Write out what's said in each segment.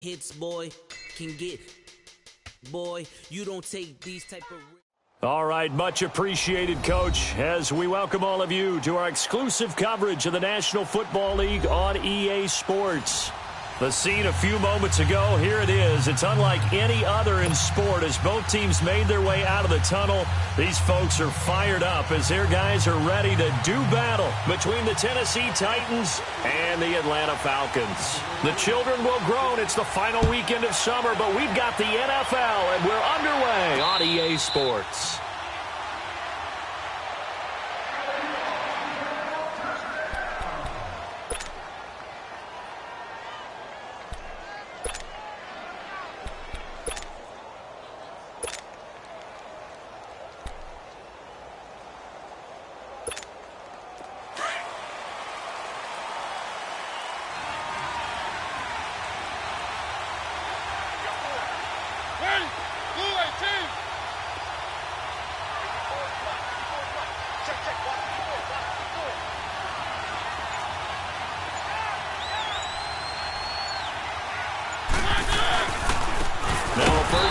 hits, boy, can get, boy, you don't take these type of... All right, much appreciated, Coach, as we welcome all of you to our exclusive coverage of the National Football League on EA Sports. The scene a few moments ago, here it is. It's unlike any other in sport as both teams made their way out of the tunnel. These folks are fired up as their guys are ready to do battle between the Tennessee Titans and the Atlanta Falcons. The children will groan. It's the final weekend of summer, but we've got the NFL, and we're underway on EA Sports.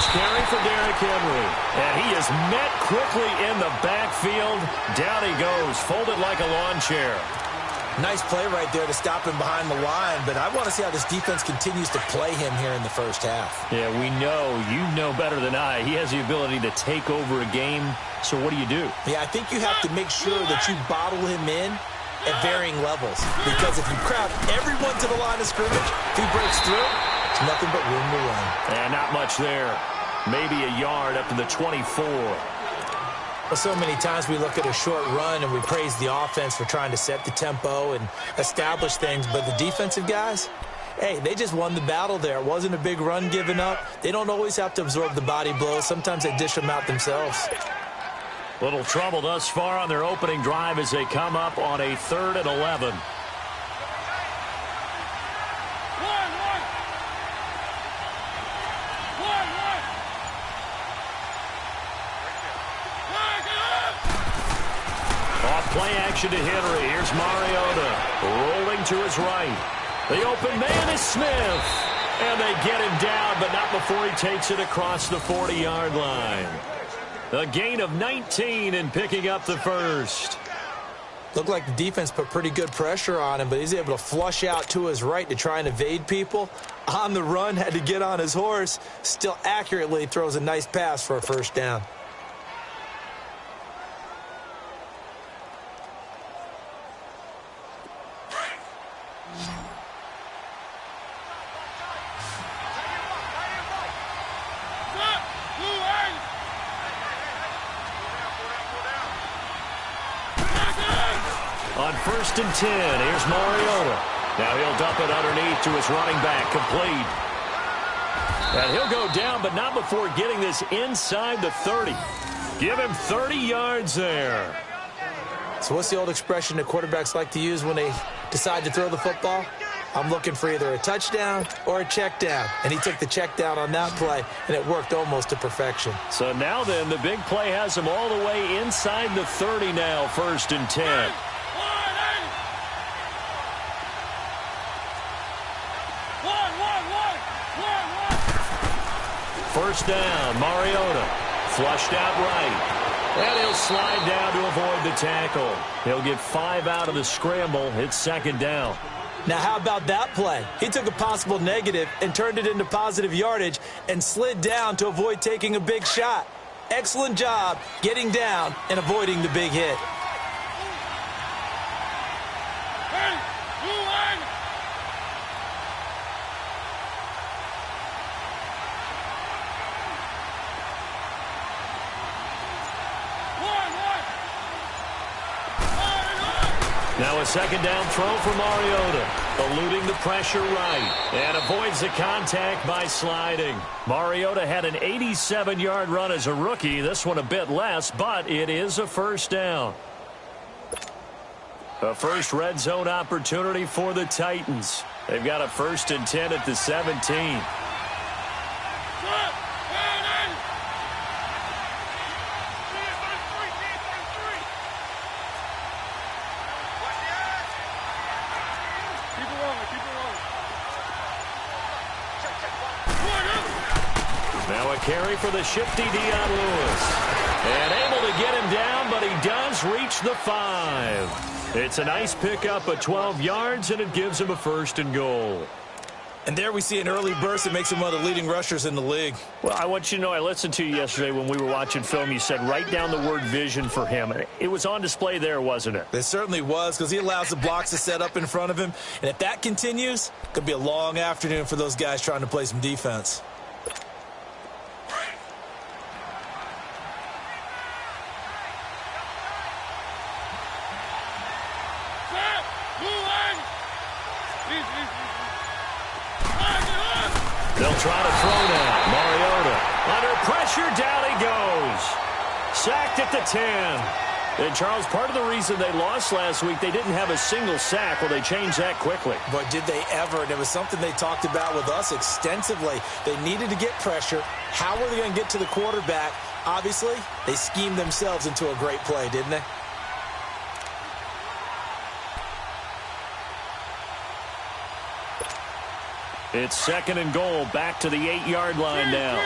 Carry for Derrick Henry, and he is met quickly in the backfield. Down he goes, folded like a lawn chair. Nice play right there to stop him behind the line, but I want to see how this defense continues to play him here in the first half. Yeah, we know. You know better than I. He has the ability to take over a game, so what do you do? Yeah, I think you have to make sure that you bottle him in at varying levels, because if you crowd everyone to the line of scrimmage, if he breaks through, it's nothing but room to run. And not much there. Maybe a yard up to the 24. Well, so many times we look at a short run and we praise the offense for trying to set the tempo and establish things, but the defensive guys, hey, they just won the battle there. It wasn't a big run given up. They don't always have to absorb the body blows. Sometimes they dish them out themselves. Little trouble thus far on their opening drive as they come up on a 3rd and 11. Play action to Henry. Here's Mariota rolling to his right. The open man is Smith. And they get him down, but not before he takes it across the 40-yard line. A gain of 19 and picking up the first. Looked like the defense put pretty good pressure on him, but he's able to flush out to his right to try and evade people. On the run, had to get on his horse. Still accurately throws a nice pass for a first down. On 1st and 10, here's Mariota. Now he'll dump it underneath to his running back, complete. And he'll go down, but not before getting this inside the 30. Give him 30 yards there. So what's the old expression that quarterbacks like to use when they decide to throw the football? I'm looking for either a touchdown or a check down. And he took the check down on that play, and it worked almost to perfection. So now then, the big play has him all the way inside the 30 now, 1st and 10. First down, Mariota, flushed out right. And he'll slide down to avoid the tackle. He'll get 5 out of the scramble. It's 2nd down. Now, how about that play? He took a possible negative and turned it into positive yardage and slid down to avoid taking a big shot. Excellent job getting down and avoiding the big hit. Now a 2nd down throw for Mariota, eluding the pressure right, and avoids the contact by sliding. Mariota had an 87-yard run as a rookie. This one a bit less, but it is a first down. A first red zone opportunity for the Titans. They've got a 1st and 10 at the 17. Keep it rolling. Now a carry for the shifty Dion Lewis. And able to get him down, but he does reach the 5. It's a nice pickup of 12 yards, and it gives him a 1st and goal. And there we see an early burst that makes him one of the leading rushers in the league. Well, I want you to know, I listened to you yesterday when we were watching film. You said write down the word vision for him. It was on display there, wasn't it? It certainly was, because he allows the blocks to set up in front of him. And if that continues, it could be a long afternoon for those guys trying to play some defense. They'll try to throw now. Mariota under pressure, down he goes. Sacked at the 10. And, Charles, part of the reason they lost last week, they didn't have a single sack. Well, they changed that quickly. But did they ever? And it was something they talked about with us extensively. They needed to get pressure. How were they going to get to the quarterback? Obviously, they schemed themselves into a great play, didn't they? It's 2nd and goal, back to the 8-yard line now.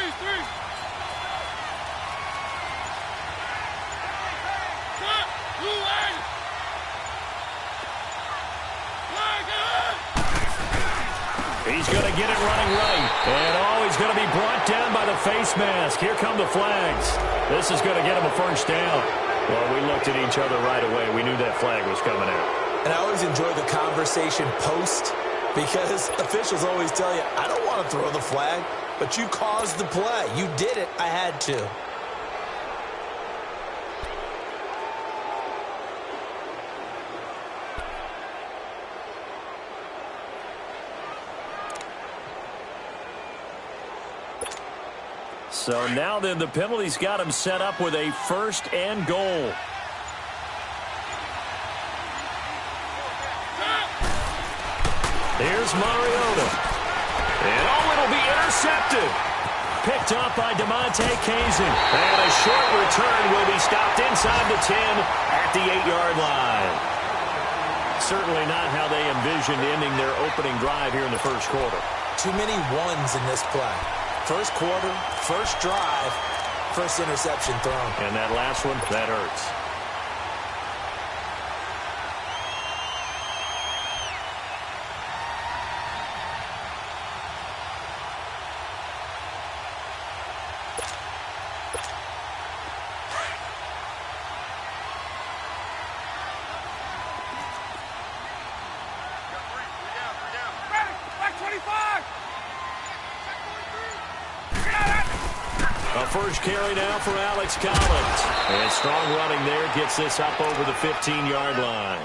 He's going to get it running right. And, he's going to be brought down by the face mask. Here come the flags. This is going to get him a 1st down. Well, we looked at each other right away. We knew that flag was coming out. And I always enjoy the conversation post, because officials always tell you, I don't want to throw the flag, but you caused the play. You did it. I had to. So now then, the penalty's got him set up with a 1st and goal. Here's Mariota. And, it'll be intercepted. Picked up by DeMonte Kazin. And a short return will be stopped inside the 10 at the 8-yard line. Certainly not how they envisioned ending their opening drive here in the 1st quarter. Too many ones in this play. 1st quarter, 1st drive, 1st interception thrown. And that last one, that hurts. A 1st carry now for Alex Collins. And strong running there gets this up over the 15-yard line.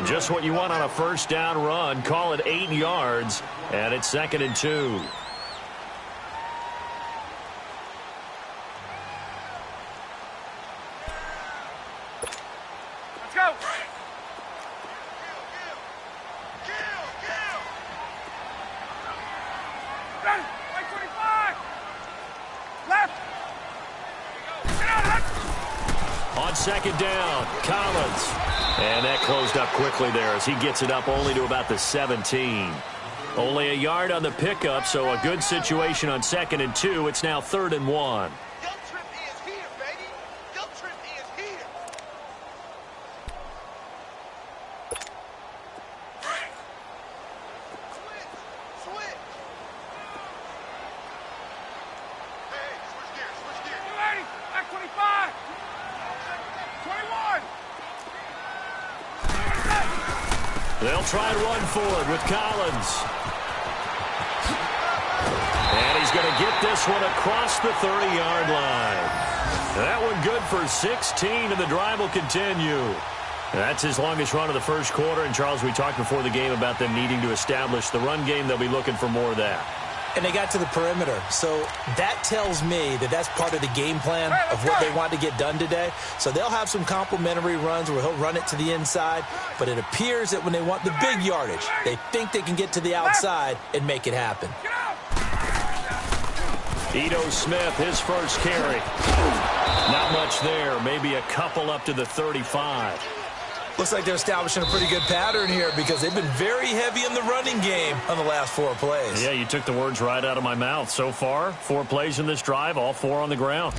Just what you want on a 1st down run. Call it 8 yards, and it's 2nd and 2. Let's go. On 2nd down, Collins. And that closed up quickly there as he gets it up only to about the 17. Only a yard on the pickup, so a good situation on 2nd and 2. It's now 3rd and 1. They'll try and run forward with Collins. And he's going to get this one across the 30-yard line. That one good for 16, and the drive will continue. That's his longest run of the 1st quarter. And, Charles, we talked before the game about them needing to establish the run game. They'll be looking for more of that. And they got to the perimeter. So that tells me that that's part of the game plan of what they want to get done today. So they'll have some complementary runs where he'll run it to the inside. But it appears that when they want the big yardage, they think they can get to the outside and make it happen. Ito Smith, his 1st carry. Not much there. Maybe a couple up to the 35. Looks like they're establishing a pretty good pattern here because they've been very heavy in the running game on the last 4 plays. Yeah, you took the words right out of my mouth. So far, 4 plays in this drive, all 4 on the ground.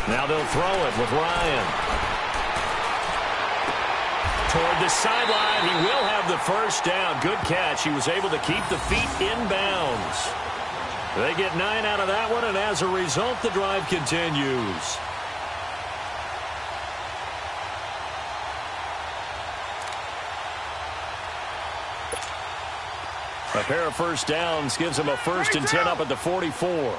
Now they'll throw it with Ryan. Toward the sideline, he will have the first down. Good catch. He was able to keep the feet in bounds. They get 9 out of that one, and as a result, the drive continues. A pair of first downs gives them a 1st and 10 up at the 44.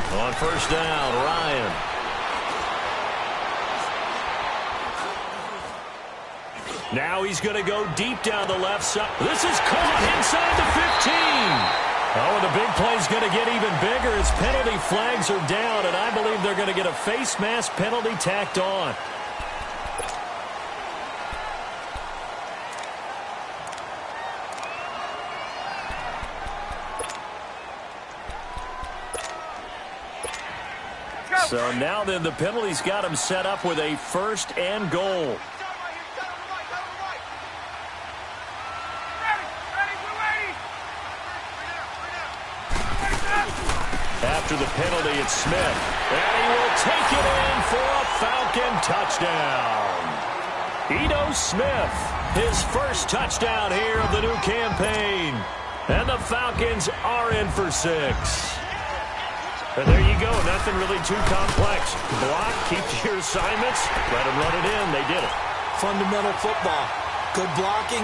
On first down, Ryan. Now he's going to go deep down the left side. This is caught inside the 15. Oh, and the big play's going to get even bigger as penalty flags are down, and I believe they're going to get a face mask penalty tacked on. So now then the penalty's got him set up with a 1st and goal. After the penalty, it's Smith. And he will take it in for a Falcon touchdown. Ito Smith, his first touchdown here of the new campaign. And the Falcons are in for 6. And there you go. Nothing really too complex. Block, keep to your assignments, let them run it in. They did it. Fundamental football. Good blocking,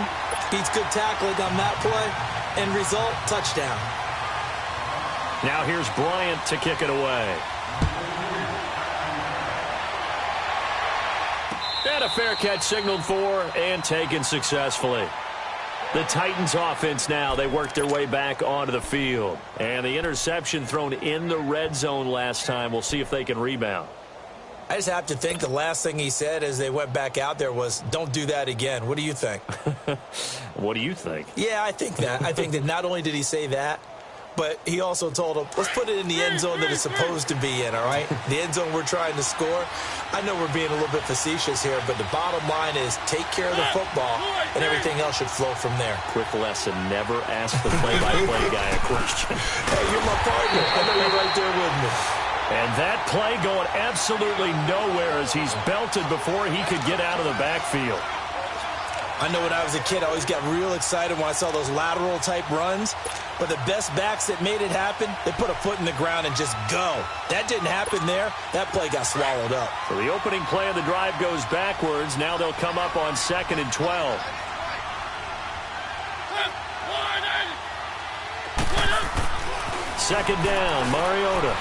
beats good tackling on that play. End result, touchdown. Now here's Bryant to kick it away. And a fair catch signaled for and taken successfully. The Titans offense now, they worked their way back onto the field. And the interception thrown in the red zone last time. We'll see if they can rebound. I just have to think the last thing he said as they went back out there was, don't do that again. What do you think? What do you think? Yeah, I think that. I think that not only did he say that, but he also told him, let's put it in the end zone that it's supposed to be in, all right? The end zone we're trying to score. I know we're being a little bit facetious here, but the bottom line is take care of the football, and everything else should flow from there. Quick lesson, never ask the play-by-play guy a question. Hey, you're my partner. I know you're right there with me. And that play going absolutely nowhere as he's belted before he could get out of the backfield. I know when I was a kid, I always got real excited when I saw those lateral-type runs. But the best backs that made it happen, they put a foot in the ground and just go. That didn't happen there. That play got swallowed up. So the opening play of the drive goes backwards. Now they'll come up on 2nd and 12. Second down, Mariota.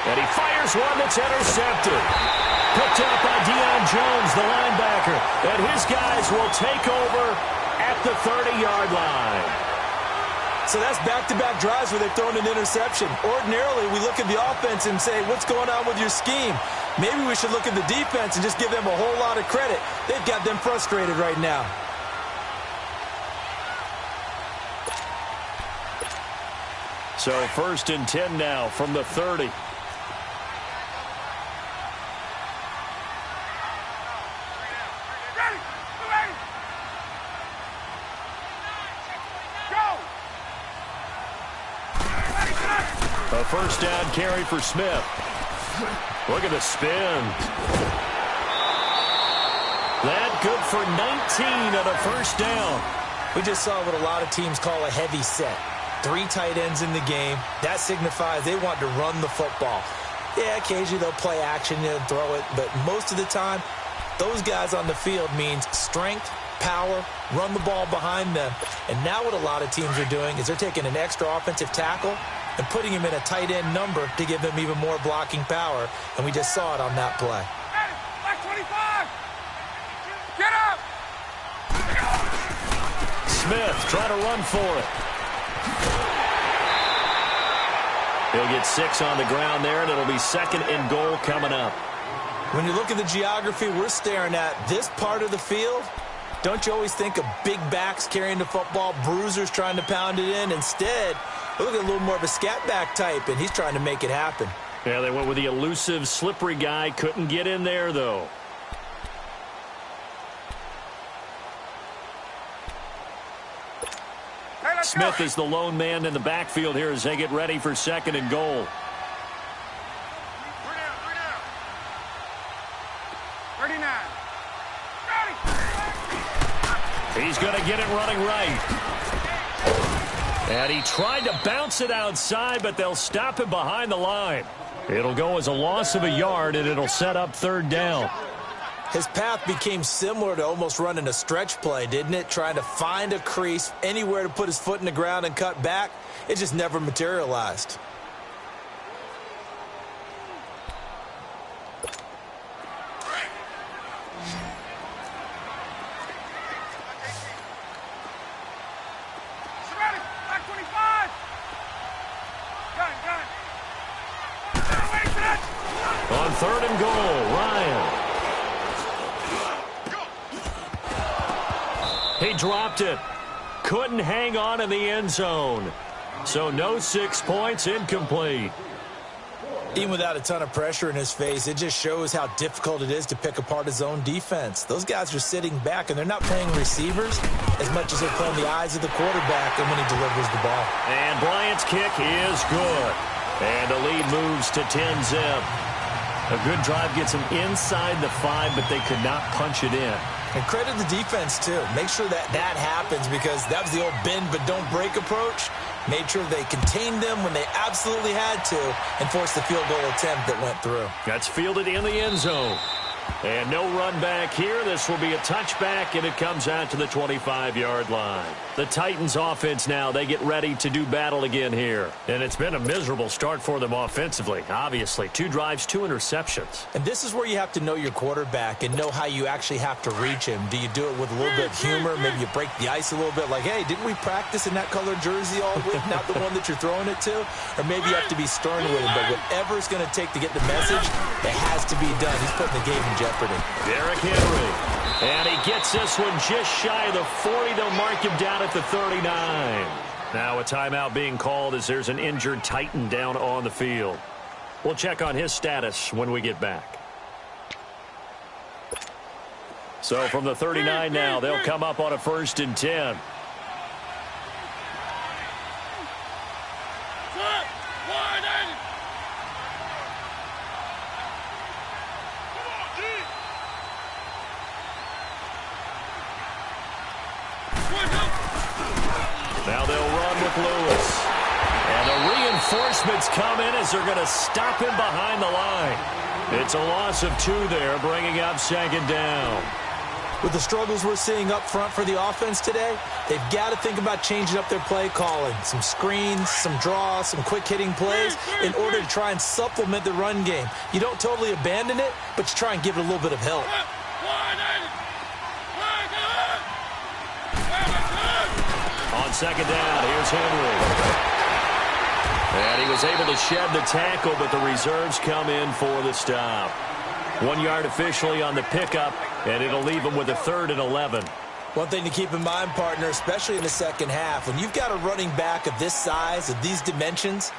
And he fires one that's intercepted. Picked up by Deion Jones, the linebacker. And his guys will take over at the 30-yard line. So that's back-to-back drives where they've thrown an interception. Ordinarily, we look at the offense and say, what's going on with your scheme? Maybe we should look at the defense and just give them a whole lot of credit. They've got them frustrated right now. So 1st and 10 now from the 30. A first down carry for Smith. Look at the spin. That good for 19 on a first down. We just saw what a lot of teams call a heavy set. 3 tight ends in the game. That signifies they want to run the football. Yeah, occasionally they'll play action and throw it, but most of the time, those guys on the field means strength, power, run the ball behind them. And now what a lot of teams are doing is they're taking an extra offensive tackle and putting him in a tight end number to give them even more blocking power. And we just saw it on that play. Smith trying to run for it. He'll get 6 on the ground there, and it'll be 2nd and goal coming up. When you look at the geography we're staring at, this part of the field, don't you always think of big backs carrying the football, bruisers trying to pound it in? Instead, look at a little more of a scat back type, and he's trying to make it happen. Yeah, they went with the elusive, slippery guy. Couldn't get in there, though. Smith is the lone man in the backfield here as they get ready for 2nd and goal. 39. He's going to get it running right. And he tried to bounce it outside, but they'll stop him behind the line. It'll go as a loss of a yard, and it'll set up 3rd down. His path became similar to almost running a stretch play, didn't it? Trying to find a crease, anywhere to put his foot in the ground and cut back. It just never materialized. On 3rd and goal, Ryan. He dropped it. Couldn't hang on in the end zone. So no 6 points, incomplete. Even without a ton of pressure in his face, it just shows how difficult it is to pick apart his own defense. Those guys are sitting back, and they're not playing receivers as much as they're playing the eyes of the quarterback and when he delivers the ball. And Bryant's kick is good. And the lead moves to 10-zip. A good drive gets them inside the 5, but they could not punch it in. And credit the defense, too. Make sure that happens, because that was the old bend but don't break approach. Made sure they contained them when they absolutely had to and forced the field goal attempt that went through. That's fielded in the end zone. And no run back here. This will be a touchback, and it comes out to the 25-yard line. The Titans offense now, they get ready to do battle again here. And it's been a miserable start for them offensively, obviously. 2 drives, 2 interceptions. And this is where you have to know your quarterback and know how you actually have to reach him. Do you do it with a little bit of humor? Maybe you break the ice a little bit, like, hey, didn't we practice in that colored jersey all week, not the one that you're throwing it to? Or maybe you have to be stern with him, but whatever it's going to take to get the message, it has to be done. He's putting the game in jeopardy. Derrick Henry. And he gets this one just shy of the 40. They'll mark him down at the 39. Now a timeout being called as there's an injured Titan down on the field. We'll check on his status when we get back. So from the 39 now, they'll come up on a 1st and 10. Now they'll run with Lewis. And the reinforcements come in as they're going to stop him behind the line. It's a loss of 2 there, bringing up 2nd down. With the struggles we're seeing up front for the offense today, they've got to think about changing up their play calling. Some screens, some draws, some quick-hitting plays in order to try and supplement the run game. You don't totally abandon it, but you try and give it a little bit of help. On 2nd down, here's Henry. And he was able to shed the tackle, but the reserves come in for the stop. 1 yard officially on the pickup, and it'll leave him with a 3rd and 11. One thing to keep in mind, partner, especially in the second half, when you've got a running back of this size, of these dimensions,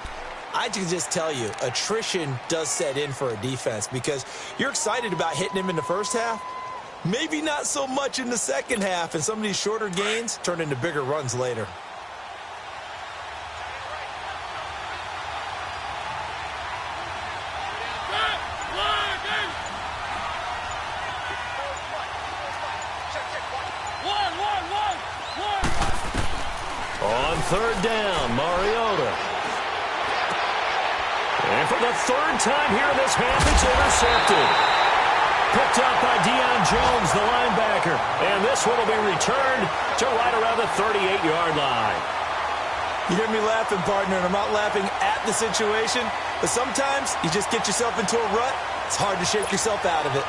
I can just tell you, attrition does set in for a defense, because you're excited about hitting him in the first half. Maybe not so much in the second half, and some of these shorter gains turn into bigger runs later. On 3rd down, Mariota. And for the 3rd time here in this half, it's intercepted. Picked up by Deion Jones, the linebacker. And this one will be returned to right around the 38-yard line. You hear me laughing, partner, and I'm not laughing at the situation, but sometimes you just get yourself into a rut. It's hard to shake yourself out of it.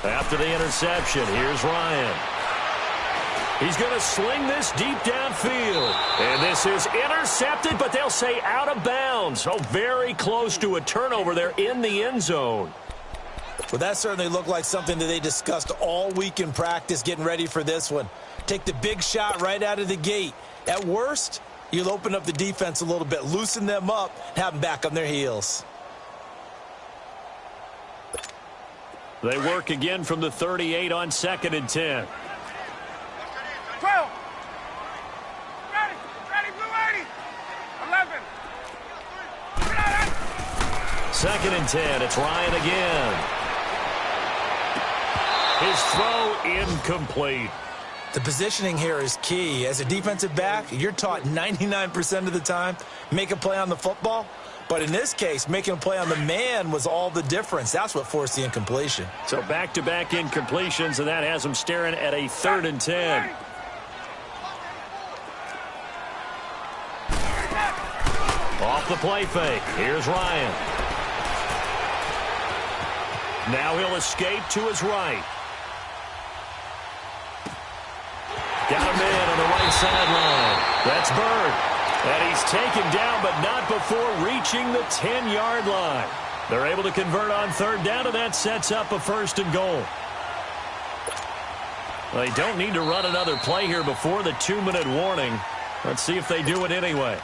After the interception, here's Ryan. He's going to sling this deep downfield. And this is intercepted, but they'll say out of bounds. Oh, very close to a turnover there in the end zone. Well, that certainly looked like something that they discussed all week in practice getting ready for this one. Take the big shot right out of the gate. At worst, you'll open up the defense a little bit, loosen them up, have them back on their heels. They work again from the 38 on 2nd and 10. 12. Ready, blue 80. 11. 2nd and 10. It's Ryan again. His throw incomplete. The positioning here is key. As a defensive back, you're taught 99% of the time, make a play on the football. But in this case, making a play on the man was all the difference. That's what forced the incompletion. So back-to-back incompletions, and that has him staring at a 3rd and 10. Off the play fake. Here's Ryan. Now he'll escape to his right. Got a man on the right sideline. That's Bird. And he's taken down, but not before reaching the 10-yard line. They're able to convert on 3rd down, and that sets up a 1st and goal. They don't need to run another play here before the 2-minute warning. Let's see if they do it anyway.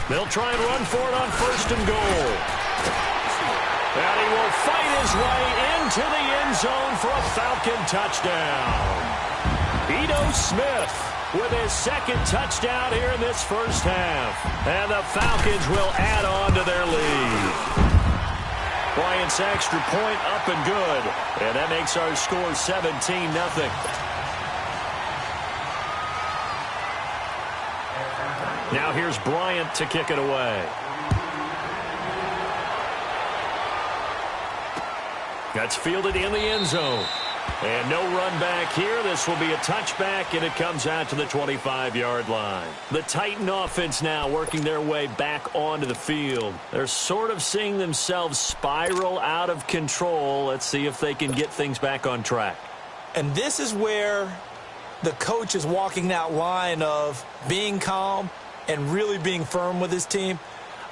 They'll try and run for it on 1st and goal. And he will fight his way into the end zone for a Falcon touchdown. Ito Smith with his 2nd touchdown here in this first half. And the Falcons will add on to their lead. Bryant's extra point up and good. And that makes our score 17-0. Now here's Bryant to kick it away. That's fielded in the end zone. And no run back here. This will be a touchback, and it comes out to the 25-yard line. The Titan offense now working their way back onto the field. They're sort of seeing themselves spiral out of control. Let's see if they can get things back on track. And this is where the coach is walking that line of being calm and really being firm with his team.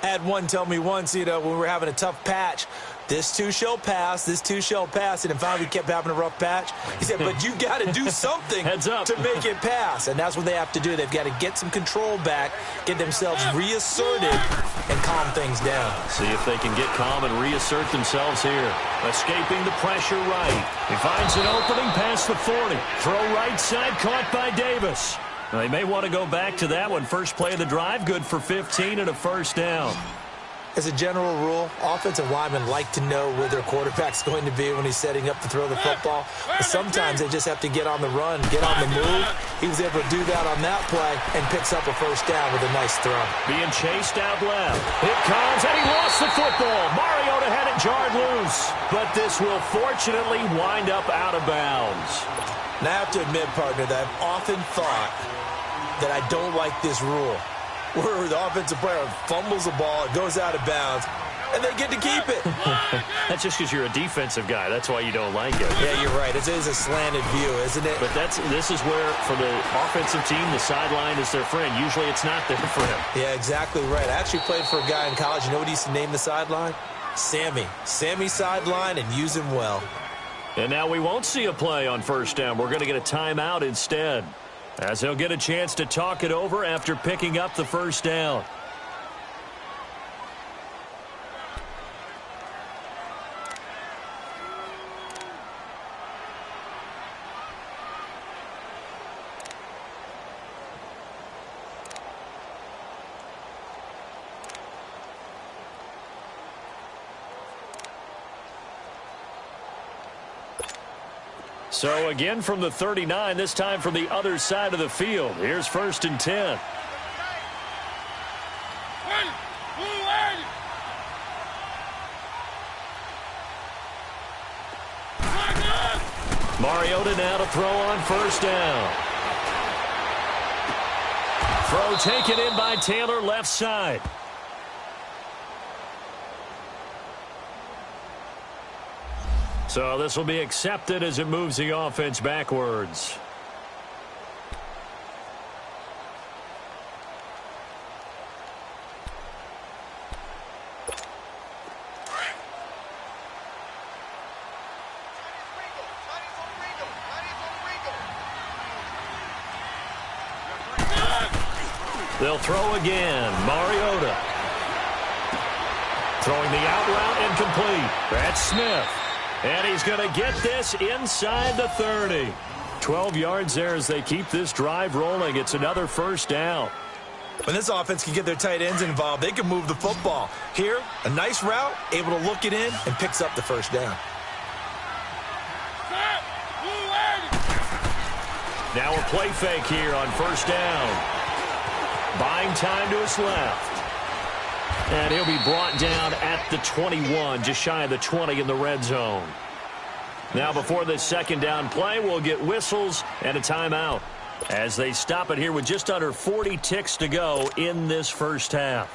I had one tell me once, when we were having a tough patch, this too shall pass, this too shall pass, and finally we kept having a rough patch. He said, but you got to do something to make it pass, and that's what they have to do. They've got to get some control back, get themselves reasserted, and calm things down. See if they can get calm and reassert themselves here. Escaping the pressure right. He finds an opening past the 40. Throw right side, caught by Davis. They may want to go back to that one. First play of the drive, good for 15 and a 1st down. As a general rule, offensive linemen like to know where their quarterback's going to be when he's setting up to throw the football. But sometimes they just have to get on the run, get on the move. He was able to do that on that play and picks up a 1st down with a nice throw. Being chased out left. It comes, and he lost the football. Mariota had it jarred loose. But this will fortunately wind up out of bounds. Now I have to admit, partner, that I've often thought that I don't like this rule, where the offensive player fumbles the ball, it goes out of bounds, and they get to keep it. That's just because you're a defensive guy. That's why you don't like it. Yeah, you're right. It is a slanted view, isn't it? But this is where, for the offensive team, the sideline is their friend. Usually it's not there for him. Yeah, exactly right. I actually played for a guy in college. You know what he used to name the sideline? Sammy. Sammy sideline, and use him well. And now we won't see a play on 1st down. We're going to get a timeout instead, as he'll get a chance to talk it over after picking up the 1st down. So again from the 39, this time from the other side of the field. Here's 1st and 10. Mariota now to throw on 1st down. Throw taken in by Taylor, left side. So this will be accepted as it moves the offense backwards. They'll throw again. Mariota. Throwing the out route incomplete. That's Smith. And he's going to get this inside the 30. 12 yards there as they keep this drive rolling. It's another first down. When this offense can get their tight ends involved, they can move the football. Here, a nice route, able to look it in, and picks up the first down. Now a play fake here on first down. Buying time to his left. And he'll be brought down at the 21, just shy of the 20 in the red zone. Now before this second down play, we'll get whistles and a timeout as they stop it here with just under 40 ticks to go in this first half.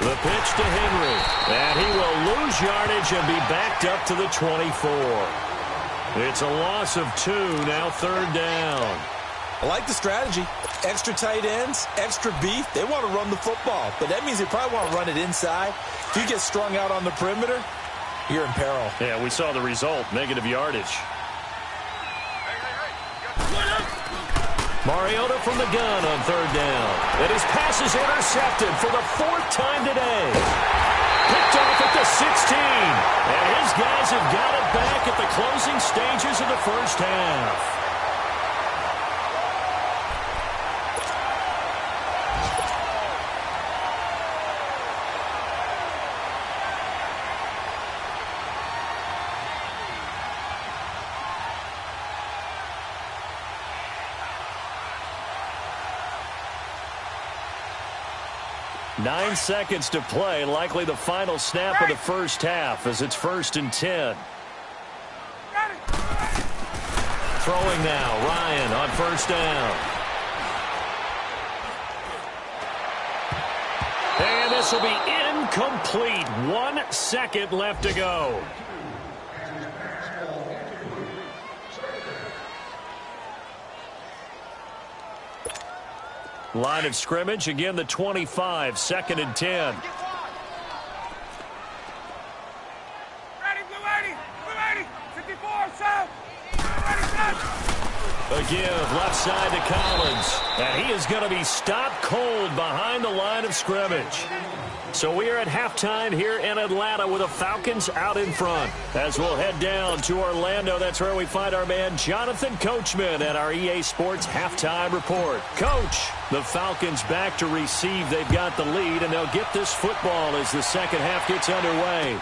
The pitch to Henry, and he will lose yardage and be backed up to the 24. It's a loss of 2, now third down. I like the strategy. Extra tight ends, extra beef. They want to run the football, but that means they probably want to run it inside. If you get strung out on the perimeter, you're in peril. Yeah, we saw the result, negative yardage. Mariota from the gun on third down. And his pass is intercepted for the 4th time today. Picked off at the 16. And his guys have got it back at the closing stages of the first half. Nine seconds to play, likely the final snap of the first half as it's 1st and 10. Throwing now, Ryan on first down. And this will be incomplete. 1 second left to go. Line of scrimmage, again the 25, 2nd and 10. A give left side to Collins. And he is going to be stopped cold behind the line of scrimmage. So we are at halftime here in Atlanta with the Falcons out in front. As we'll head down to Orlando, that's where we find our man Jonathan Coachman at our EA Sports Halftime Report. Coach, the Falcons back to receive. They've got the lead, and they'll get this football as the second half gets underway.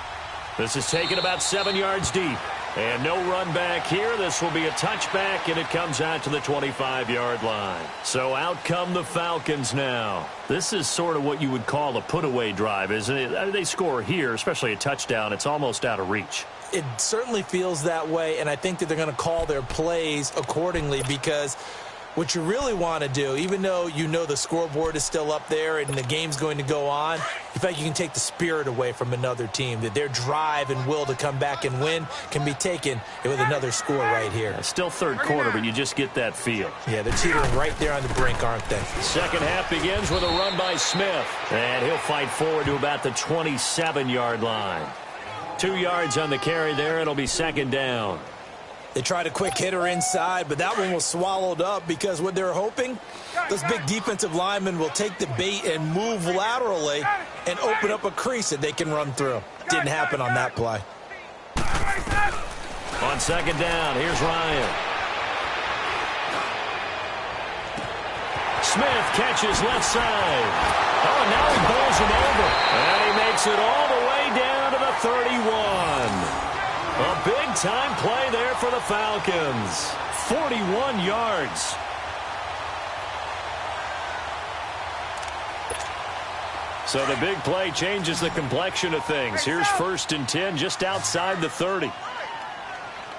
This is taken about 7 yards deep. And no run back here. This will be a touchback, and it comes out to the 25-yard line. So out come the Falcons now. This is sort of what you would call a put-away drive, isn't it? They score here, especially a touchdown. It's almost out of reach. It certainly feels that way, and I think that they're going to call their plays accordingly because what you really want to do, even though you know the scoreboard is still up there and the game's going to go on, in fact, you can take the spirit away from another team, that their drive and will to come back and win can be taken with another score right here. Still third quarter, but you just get that feel. Yeah, they're teetering right there on the brink, aren't they? Second half begins with a run by Smith, and he'll fight forward to about the 27-yard line. 2 yards on the carry there. It'll be second down. They tried a quick hitter inside, but that one was swallowed up because what they're hoping, those big defensive linemen will take the bait and move laterally and open up a crease that they can run through. Didn't happen on that play. On second down, here's Ryan. Smith catches left side. Oh, now he bowls him over. And he makes it all the way down to the 31. A big-time play there for the Falcons. 41 yards. So the big play changes the complexion of things. Here's 1st and 10 just outside the 30.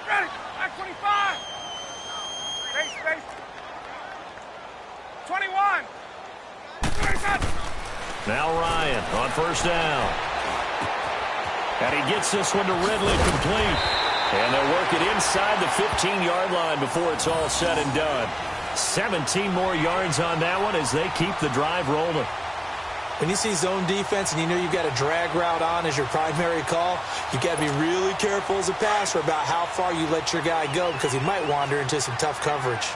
Ready. Back 25. Space. 21. Now Ryan on 1st down. And he gets this one to Ridley complete. And they'll work it inside the 15-yard line before it's all said and done. 17 more yards on that one as they keep the drive rolling. When you see zone defense and you know you've got a drag route on as your primary call, you've got to be really careful as a passer about how far you let your guy go because he might wander into some tough coverage.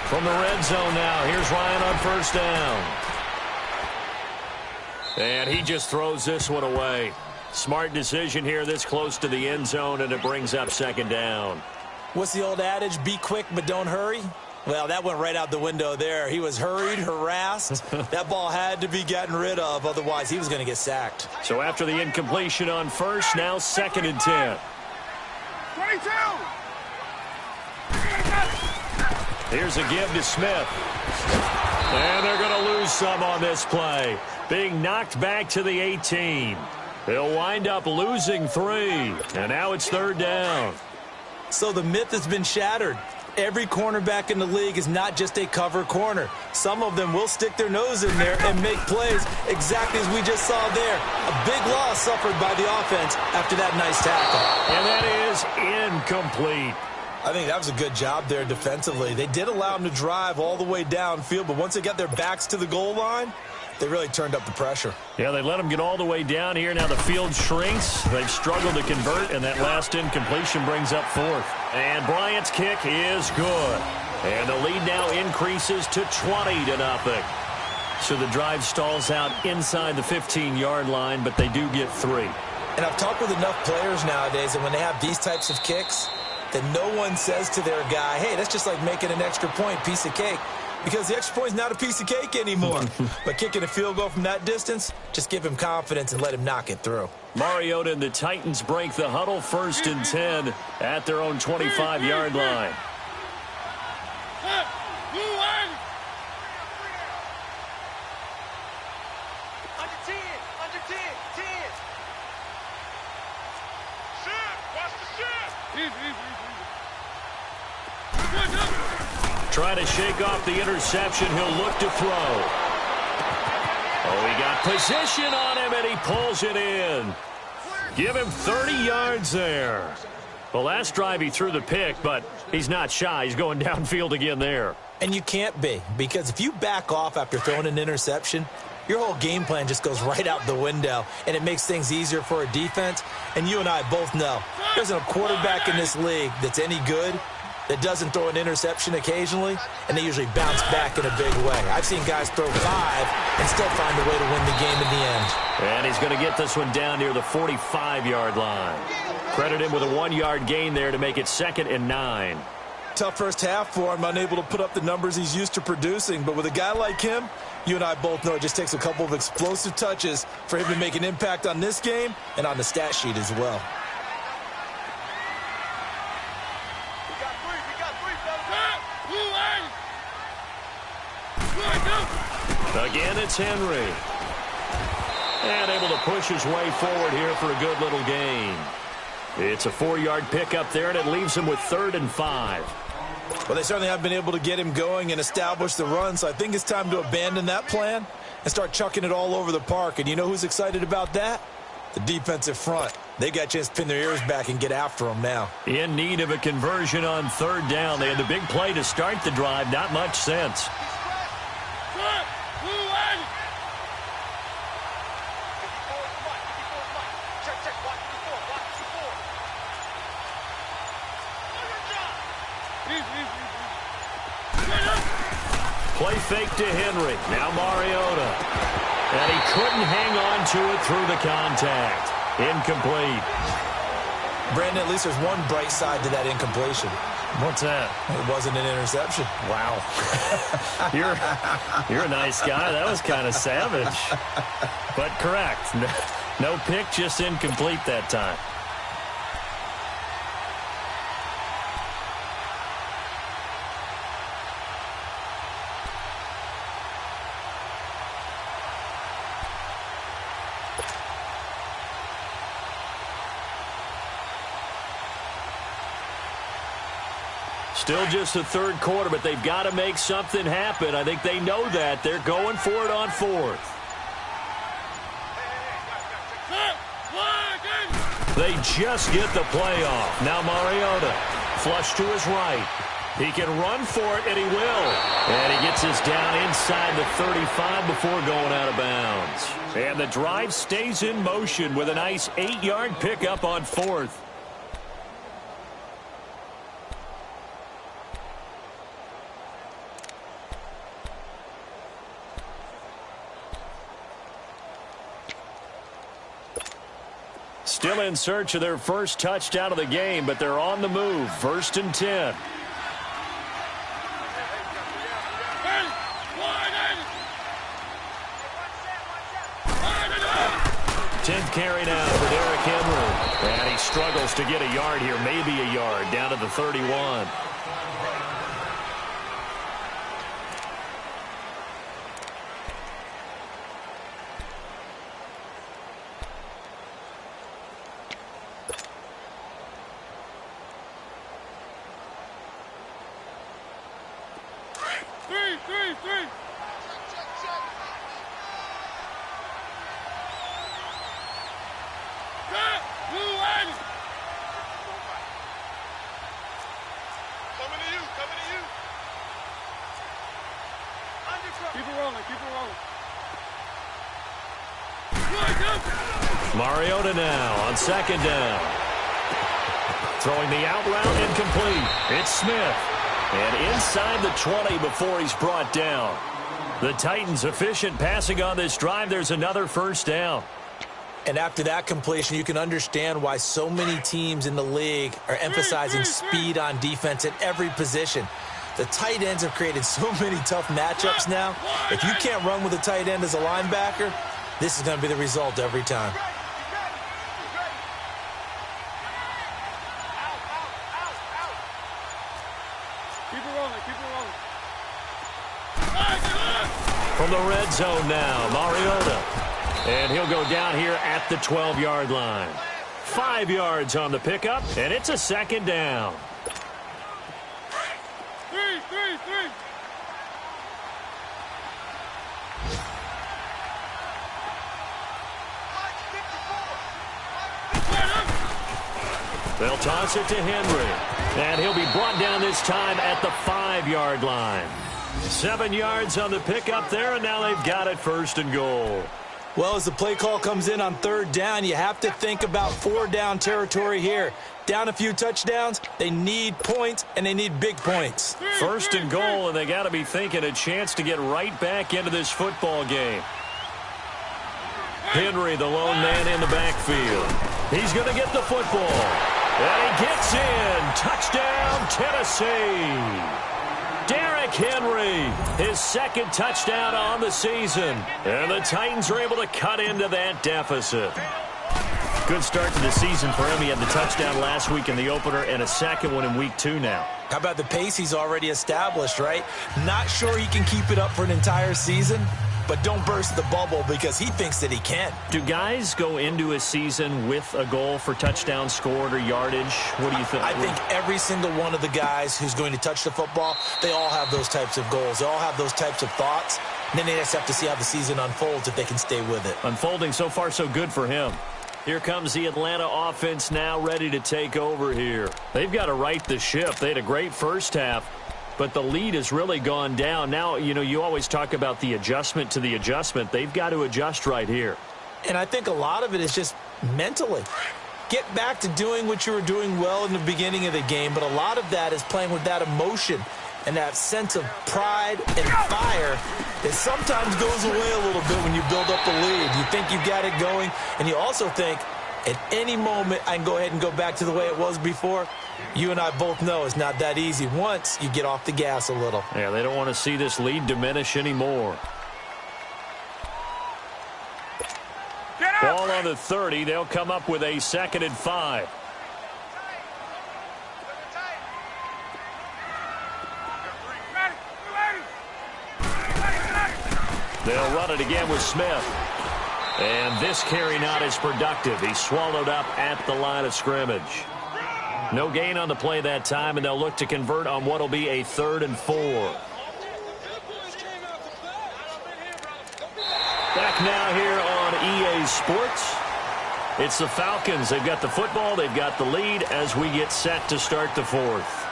From the red zone now, here's Ryan on 1st down. And he just throws this one away. Smart decision here this close to the end zone, and it brings up 2nd down. What's the old adage? Be quick, but don't hurry. Well, that went right out the window there. He was hurried, harassed. That ball had to be gotten rid of, otherwise he was going to get sacked. So after the incompletion on 1st, now 2nd and 10. 22. Here's a give to Smith. And they're going to lose some on this play. Being knocked back to the 18. They'll wind up losing 3. And now it's 3rd down. So the myth has been shattered. Every cornerback in the league is not just a cover corner. Some of them will stick their nose in there and make plays exactly as we just saw there. A big loss suffered by the offense after that nice tackle. And that is incomplete. I think that was a good job there defensively. They did allow them to drive all the way downfield, but once they got their backs to the goal line, they really turned up the pressure. Yeah, they let them get all the way down here. Now the field shrinks. They've struggled to convert, and that last incompletion brings up 4th. And Bryant's kick is good. And the lead now increases to 20-0. So the drive stalls out inside the 15-yard line, but they do get 3. And I've talked with enough players nowadays, and when they have these types of kicks, that no one says to their guy, hey, that's just like making an extra point, piece of cake. Because the extra point is not a piece of cake anymore. But kicking a field goal from that distance, just give him confidence and let him knock it through. Mariota and the Titans break the huddle 1st and 10 at their own 25-yard line. Under 10. 10. Watch the shit. Trying to shake off the interception. He'll look to throw. Oh, he got position on him, and he pulls it in. Give him 30 yards there. The last drive he threw the pick, but he's not shy. He's going downfield again there. And you can't be, because if you back off after throwing an interception, your whole game plan just goes right out the window, and it makes things easier for a defense. And you and I both know there's a quarterback in this league that's any good that doesn't throw an interception occasionally, and they usually bounce back in a big way. I've seen guys throw 5 and still find a way to win the game in the end. And he's going to get this one down near the 45-yard line. Credit him with a 1-yard gain there to make it 2nd and 9. Tough first half for him, unable to put up the numbers he's used to producing. But with a guy like him, you and I both know it just takes a couple of explosive touches for him to make an impact on this game and on the stat sheet as well. Again, it's Henry. And able to push his way forward here for a good little gain. It's a 4-yard pickup there, and it leaves him with 3rd and 5. Well, they certainly have been able to get him going and establish the run, so I think it's time to abandon that plan and start chucking it all over the park. And you know who's excited about that? The defensive front. They got a chance to pin their ears back and get after them now. In need of a conversion on 3rd down. They had the big play to start the drive. Not much sense. Play fake to Henry. Now Mariota. And he couldn't hang on to it through the contact. Incomplete. Brandon, at least there's one bright side to that incompletion. What's that? It wasn't an interception. Wow. You're a nice guy. That was kind of savage. But correct. No pick, just incomplete that time. Still just the third quarter, but they've got to make something happen. I think they know that. They're going for it on fourth. They just get the play off. Now Mariota, flush to his right. He can run for it, and he will. And he gets us down inside the 35 before going out of bounds. And the drive stays in motion with a nice 8-yard pickup on fourth. Still in search of their first touchdown of the game, but they're on the move. 1st and 10. Tenth carry now for Derrick Henry. And he struggles to get a yard here, maybe a yard, down to the 31. Three. Coming to you. Keep it rolling. Mariota now on 2nd down. Throwing the out route incomplete. It's Smith. And inside the 20 before he's brought down. The Titans efficient passing on this drive. There's another first down. And after that completion, you can understand why so many teams in the league are emphasizing speed on defense at every position. The tight ends have created so many tough matchups now. If you can't run with a tight end as a linebacker, this is going to be the result every time. Keep it rolling. From the red zone now, Mariota. And he'll go down here at the 12-yard line. 5 yards on the pickup, and it's a 2nd down. Three. They'll toss it to Henry. And he'll be brought down this time at the 5-yard line. 7 yards on the pickup there, and now they've got it 1st and goal. Well, as the play call comes in on 3rd down, you have to think about 4-down territory here. Down a few touchdowns, they need points, and they need big points. 1st and goal, and they got to be thinking a chance to get right back into this football game. Henry, the lone man in the backfield. He's going to get the football. And he gets in. Touchdown, Tennessee. Derrick Henry, his 2nd touchdown on the season. And the Titans are able to cut into that deficit. Good start to the season for him. He had the touchdown last week in the opener and a 2nd one in week 2 now. How about the pace he's already established, right? Not sure he can keep it up for an entire season, but don't burst the bubble because he thinks that he can. Do guys go into a season with a goal for touchdown scored or yardage? What do you think? I think every single one of the guys who's going to touch the football, they all have those types of goals. They all have those types of thoughts. And then they just have to see how the season unfolds if they can stay with it. Unfolding so far so good for him. Here comes the Atlanta offense now ready to take over here. They've got to right the ship. They had a great first half, but the lead has really gone down. Now, you always talk about the adjustment to the adjustment. They've got to adjust right here. And I think a lot of it is just mentally. Get back to doing what you were doing well in the beginning of the game, but a lot of that is playing with that emotion and that sense of pride and fire that sometimes goes away a little bit when you build up the lead. You think you've got it going, and you also think, At any moment, I can go ahead and go back to the way it was before. You and I both know it's not that easy once you get off the gas a little. Yeah, they don't want to see this lead diminish anymore. Ball on the 30. They'll come up with a 2nd and 5. They'll run it again with Smith. And this carry not as productive. He's swallowed up at the line of scrimmage. No gain on the play that time, and they'll look to convert on what will be a 3rd and 4. Back now here on EA Sports. It's the Falcons. They've got the football. They've got the lead as we get set to start the 4th.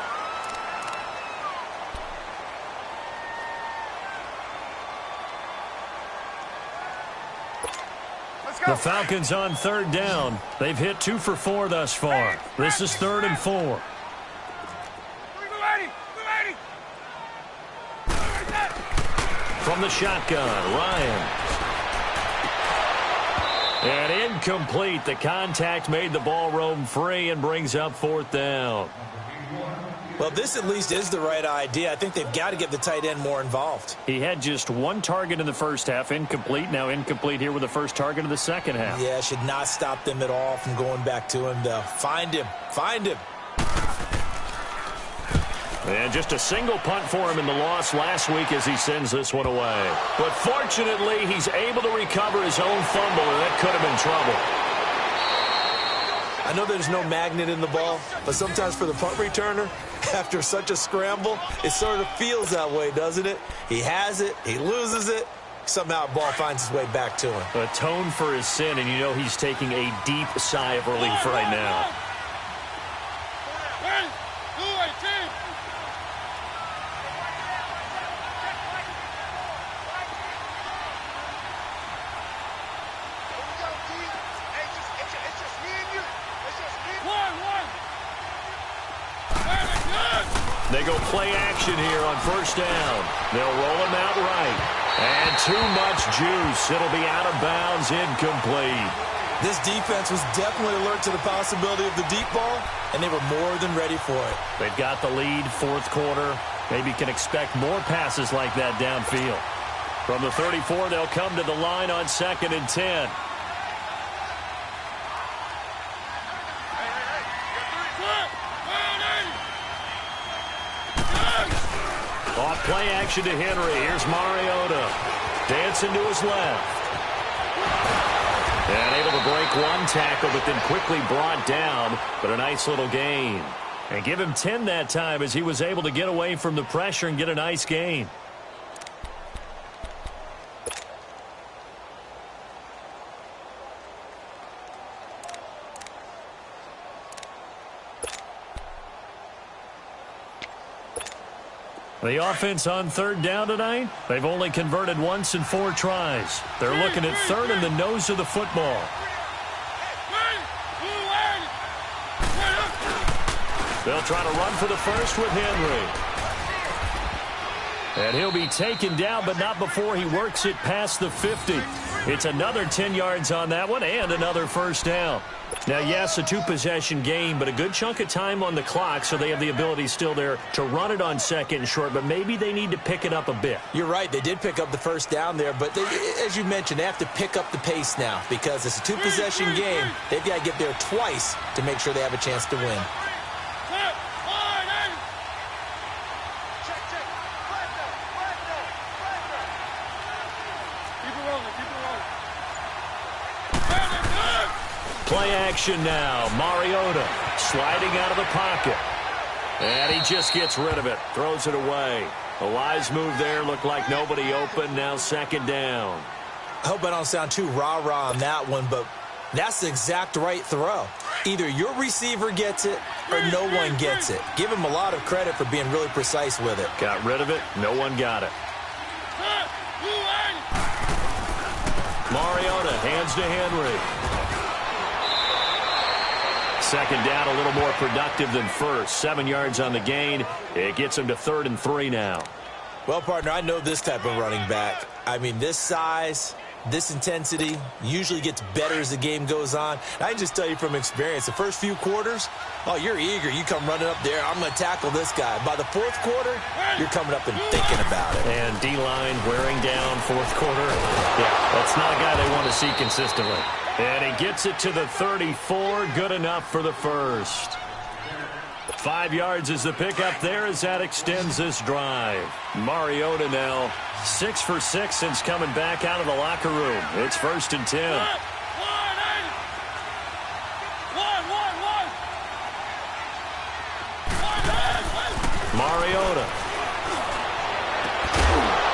The Falcons on 3rd down. They've hit 2 for 4 thus far. This is 3rd and 4. From the shotgun, Ryan. And incomplete. The contact made the ball roam free and brings up 4th down. Well, this at least is the right idea. I think they've got to get the tight end more involved. He had just 1 target in the first half, incomplete. Now incomplete here with the first target of the second half. Yeah, should not stop them at all from going back to him, though. Find him. Find him. And just a single punt for him in the loss last week as he sends this one away. But fortunately, he's able to recover his own fumble, and that could have been trouble. I know there's no magnet in the ball, but sometimes for the punt returner, after such a scramble, it sort of feels that way, doesn't it? He has it, he loses it, somehow the ball finds its way back to him. Atone for his sin, and you know he's taking a deep sigh of relief right now. They go play action here on 1st down. They'll roll him out right. And too much juice. It'll be out of bounds, incomplete. This defense was definitely alert to the possibility of the deep ball, and they were more than ready for it. They've got the lead, 4th quarter. Maybe can expect more passes like that downfield. From the 34, they'll come to the line on 2nd and 10. Off play action to Henry. Here's Mariota. Dancing to his left. And able to break 1 tackle, but then quickly brought down. But a nice little gain. And give him 10 that time as he was able to get away from the pressure and get a nice gain. The offense on 3rd down tonight, they've only converted once in 4 tries. They're looking at 3rd in the nose of the football. They'll try to run for the first with Henry. And he'll be taken down, but not before he works it past the 50. It's another 10 yards on that one and another 1st down. Now, yes, a 2-possession game, but a good chunk of time on the clock, so they have the ability still there to run it on 2nd and short, but maybe they need to pick it up a bit. You're right. They did pick up the 1st down there, but as you mentioned, they have to pick up the pace now because it's a 2-possession game. They've got to get there twice to make sure they have a chance to win. Play action now. Mariota sliding out of the pocket. And he just gets rid of it. Throws it away. A wise move there. Looked like nobody open. Now 2nd down. I hope I don't sound too rah-rah on that one, but that's the exact right throw. Either your receiver gets it or no one gets it. Give him a lot of credit for being really precise with it. Got rid of it. No one got it. Mariota hands to Henry. 2nd down, a little more productive than 1st. 7 yards on the gain. It gets him to 3rd and 3 now. Well, partner, I know this type of running back. I mean, this size, this intensity usually gets better as the game goes on. I can just tell you from experience, the first few quarters, oh, you're eager. You come running up there, I'm going to tackle this guy. By the fourth quarter, you're coming up and thinking about it. And D-line wearing down fourth quarter. Yeah, that's not a guy they want to see consistently. And he gets it to the 34. Good enough for the first. 5 yards is the pickup there as that extends this drive. Mariota now 6 for 6 since coming back out of the locker room. It's 1st and 10. Mariota.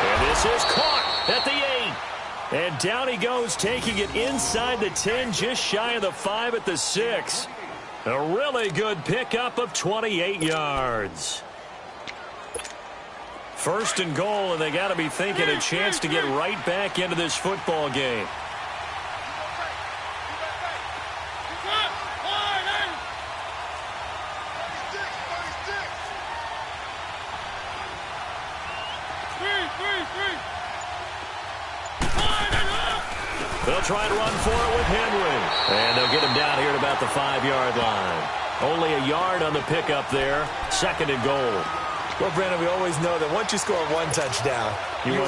And this is caught at the 8. And down he goes, taking it inside the 10, just shy of the 5 at the 6. A really good pickup of 28 yards. 1st and goal, and they got to be thinking a chance to get right back into this football game. They'll try and run for it with Henry. And they'll get him down here at about the 5-yard line. Only a yard on the pickup there. 2nd and goal. Well, Brandon, we always know that once you score one touchdown, you're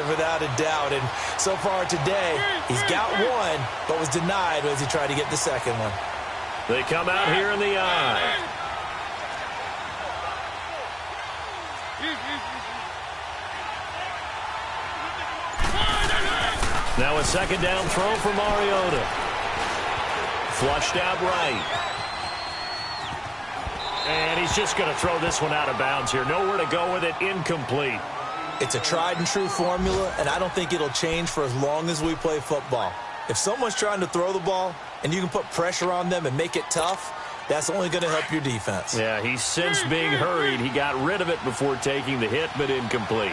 without a doubt. And so far today, he's got one, but was denied as he tried to get the second one. They come out here in the eye. Now a 2nd down throw for Mariota. Flushed out right. And he's just going to throw this one out of bounds here. Nowhere to go with it. Incomplete. It's a tried and true formula, and I don't think it'll change for as long as we play football. If someone's trying to throw the ball and you can put pressure on them and make it tough, that's only going to help your defense. Yeah, he's since being hurried. He got rid of it before taking the hit, but incomplete.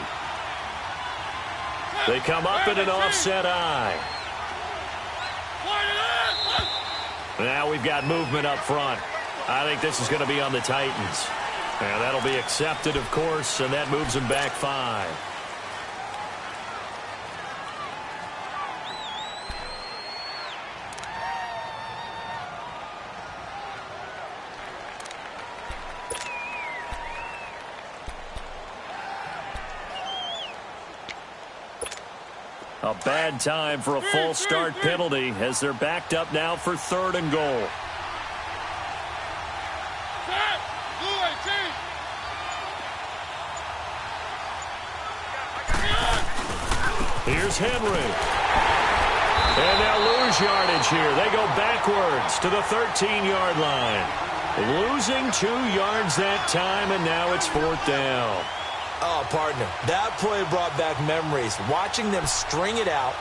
They come up in an offset eye. Now we've got movement up front. I think this is going to be on the Titans. And that'll be accepted, of course, and that moves them back 5. A bad time for a false start penalty as they're backed up now for 3rd and goal. Here's Henry. And they'll lose yardage here. They go backwards to the 13-yard line. Losing 2 yards that time, and now it's 4th down. Oh, partner, that play brought back memories. Watching them string it out,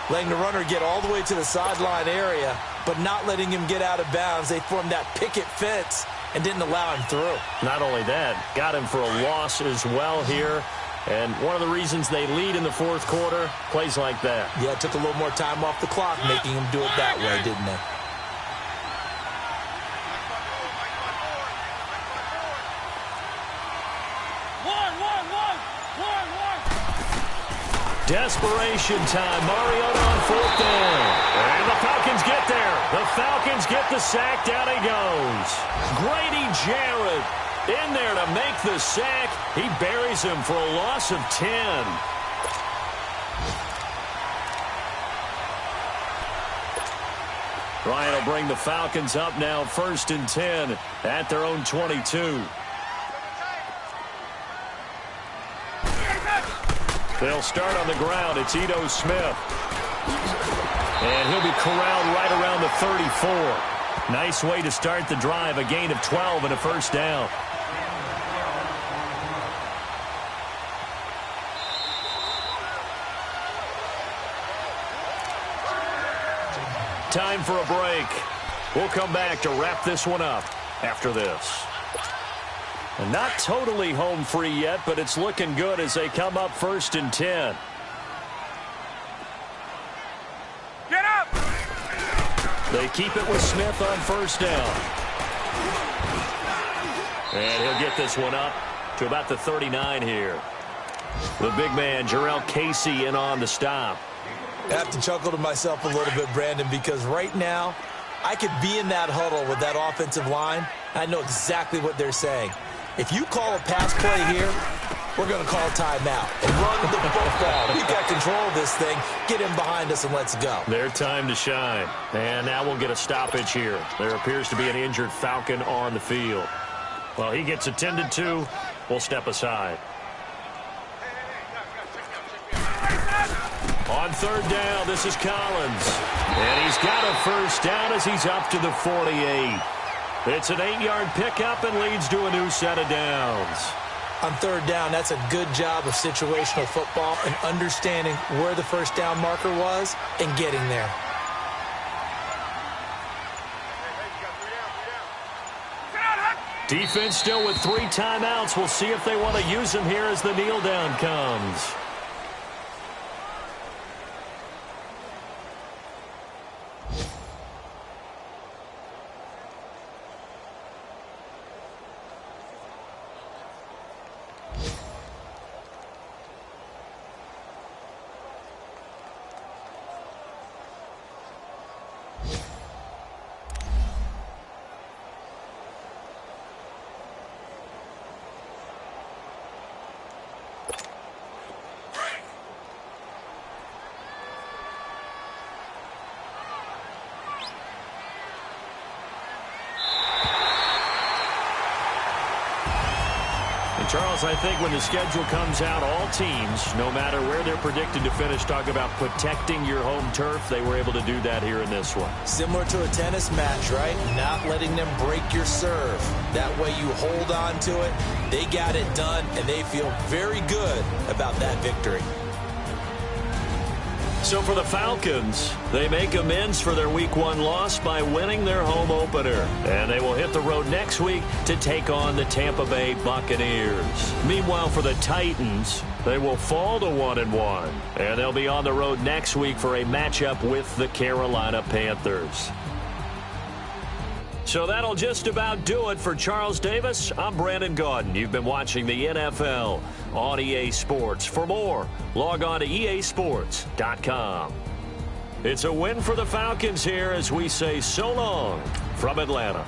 letting the runner get all the way to the sideline area, but not letting him get out of bounds. They formed that picket fence and didn't allow him through. Not only that, got him for a loss as well here. And one of the reasons they lead in the 4th quarter, plays like that. Yeah, it took a little more time off the clock, making him do it that way, didn't it? Desperation time. Mariota on 4th down. And the Falcons get there. The Falcons get the sack. Down he goes. Grady Jarrett in there to make the sack. He buries him for a loss of 10. Ryan will bring the Falcons up now 1st and 10 at their own 22. They'll start on the ground. It's Ito Smith. And he'll be corralled right around the 34. Nice way to start the drive. A gain of 12 and a 1st down. Time for a break. We'll come back to wrap this one up after this. And not totally home free yet, but it's looking good as they come up 1st and 10. Get up! They keep it with Smith on 1st down. And he'll get this one up to about the 39 here. The big man, Jarrell Casey, in on the stop. I have to chuckle to myself a little bit, Brandon, because right now I could be in that huddle with that offensive line. I know exactly what they're saying. If you call a pass play here, we're going to call timeout. Run the football. We've got control of this thing. Get him behind us and let's go. Their time to shine. And now we'll get a stoppage here. There appears to be an injured Falcon on the field. Well, he gets attended to. We'll step aside. On third down, this is Collins. And he's got a first down as he's up to the 48. It's an 8-yard pickup and leads to a new set of downs. On third down, that's a good job of situational football and understanding where the first down marker was and getting there. Defense still with 3 timeouts. We'll see if they want to use them here as the kneel down comes. Charles, I think when the schedule comes out, all teams, no matter where they're predicted to finish, talk about protecting your home turf. They were able to do that here in this one. Similar to a tennis match, right? Not letting them break your serve. That way you hold on to it. They got it done, and they feel very good about that victory. So for the Falcons, they make amends for their Week 1 loss by winning their home opener. And they will hit the road next week to take on the Tampa Bay Buccaneers. Meanwhile, for the Titans, they will fall to 1-1. And they'll be on the road next week for a matchup with the Carolina Panthers. So that'll just about do it for Charles Davis. I'm Brandon Gaudin. You've been watching the NFL on EA Sports. For more, log on to easports.com. It's a win for the Falcons here as we say so long from Atlanta.